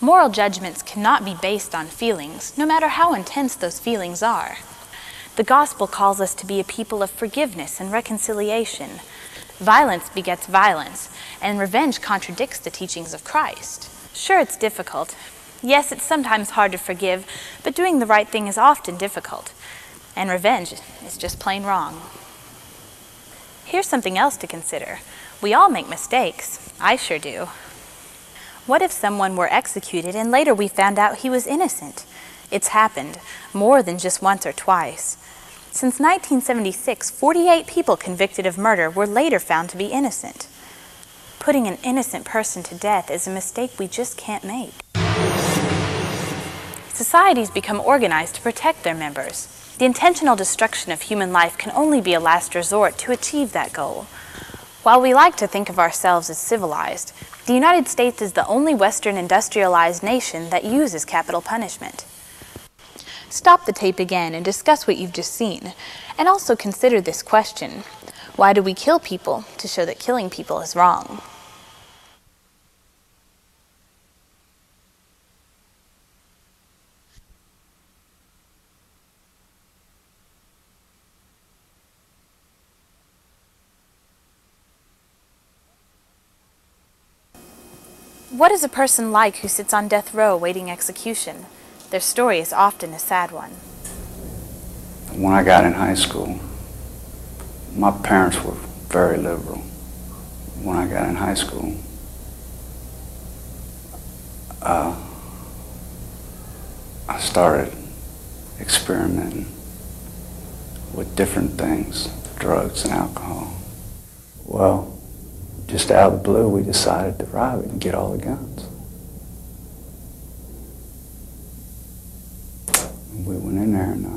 Moral judgments cannot be based on feelings, no matter how intense those feelings are. The gospel calls us to be a people of forgiveness and reconciliation. Violence begets violence, and revenge contradicts the teachings of Christ. Sure, it's difficult. Yes, it's sometimes hard to forgive, but doing the right thing is often difficult. And revenge is just plain wrong. Here's something else to consider. We all make mistakes. I sure do. What if someone were executed and later we found out he was innocent? It's happened, more than just once or twice. Since 1976, 48 people convicted of murder were later found to be innocent. Putting an innocent person to death is a mistake we just can't make. Societies become organized to protect their members. The intentional destruction of human life can only be a last resort to achieve that goal. While we like to think of ourselves as civilized, the United States is the only Western industrialized nation that uses capital punishment. Stop the tape again and discuss what you've just seen, and also consider this question: why do we kill people to show that killing people is wrong? What is a person like who sits on death row awaiting execution? Their story is often a sad one. When I got in high school, my parents were very liberal. When I got in high school, I started experimenting with different things, drugs and alcohol. Well, just out of the blue, we decided to rob it and get all the guns. We went in there and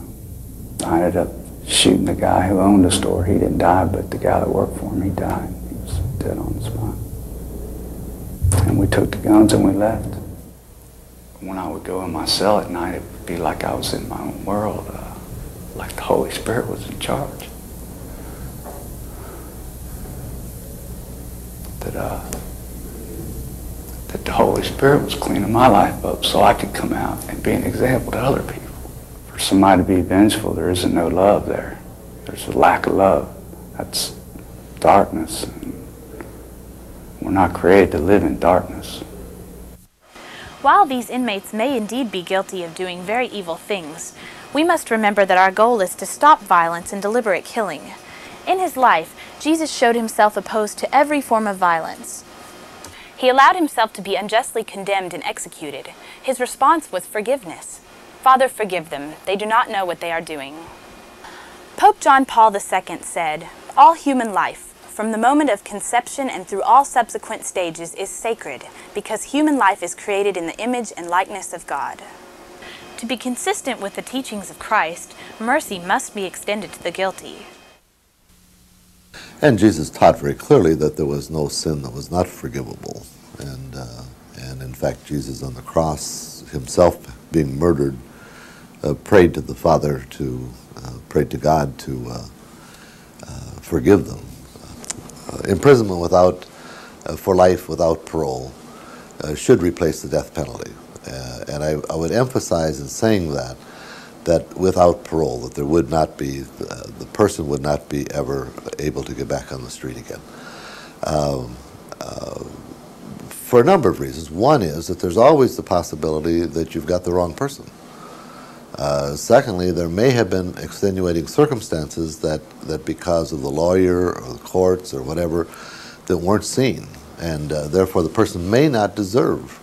I ended up shooting the guy who owned the store. He didn't die, but the guy that worked for him, he died. He was dead on the spot. And we took the guns and we left. When I would go in my cell at night, it would be like I was in my own world, like the Holy Spirit was in charge. That the Holy Spirit was cleaning my life up so I could come out and be an example to other people. For somebody to be vengeful, there isn't no love there. There's a lack of love. That's darkness. And we're not created to live in darkness. While these inmates may indeed be guilty of doing very evil things, we must remember that our goal is to stop violence and deliberate killing. In his life, Jesus showed himself opposed to every form of violence. He allowed himself to be unjustly condemned and executed. His response was forgiveness. Father, forgive them. They do not know what they are doing. Pope John Paul II said, "All human life, from the moment of conception and through all subsequent stages, is sacred, because human life is created in the image and likeness of God." To be consistent with the teachings of Christ, mercy must be extended to the guilty. And Jesus taught very clearly that there was no sin that was not forgivable. And in fact, Jesus on the cross, himself being murdered, prayed to the Father, prayed to God to forgive them. Imprisonment for life without parole should replace the death penalty. And I would emphasize in saying that without parole, that there would not be, the person would not be ever able to get back on the street again. For a number of reasons. One is that there's always the possibility that you've got the wrong person. Secondly, there may have been extenuating circumstances that because of the lawyer or the courts or whatever, that weren't seen. And therefore the person may not deserve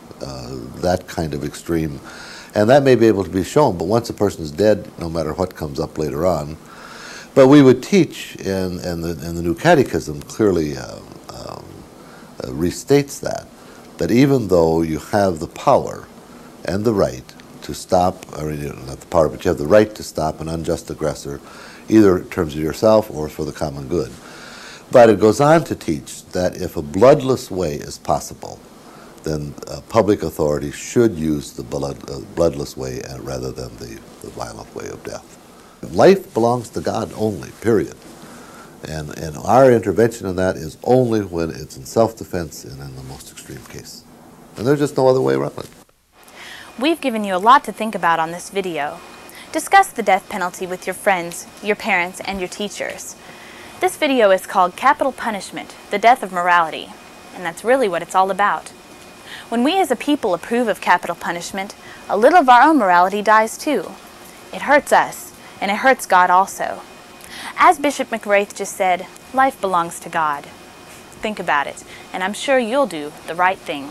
that kind of extreme. And that may be able to be shown, but once a person is dead, no matter what comes up later on. But we would teach, and the New Catechism clearly restates that even though you have the power and the right to stop, or not the power, but you have the right to stop an unjust aggressor, either in terms of yourself or for the common good. But it goes on to teach that if a bloodless way is possible, then public authority should use the bloodless way rather than the violent way of death. Life belongs to God only, period. And our intervention in that is only when it's in self-defense and in the most extreme case. And there's just no other way around it. We've given you a lot to think about on this video. Discuss the death penalty with your friends, your parents, and your teachers. This video is called Capital Punishment, the Death of Morality, and that's really what it's all about. When we as a people approve of capital punishment, a little of our own morality dies too. It hurts us, and it hurts God also. As Bishop McRaith just said, life belongs to God. Think about it, and I'm sure you'll do the right thing.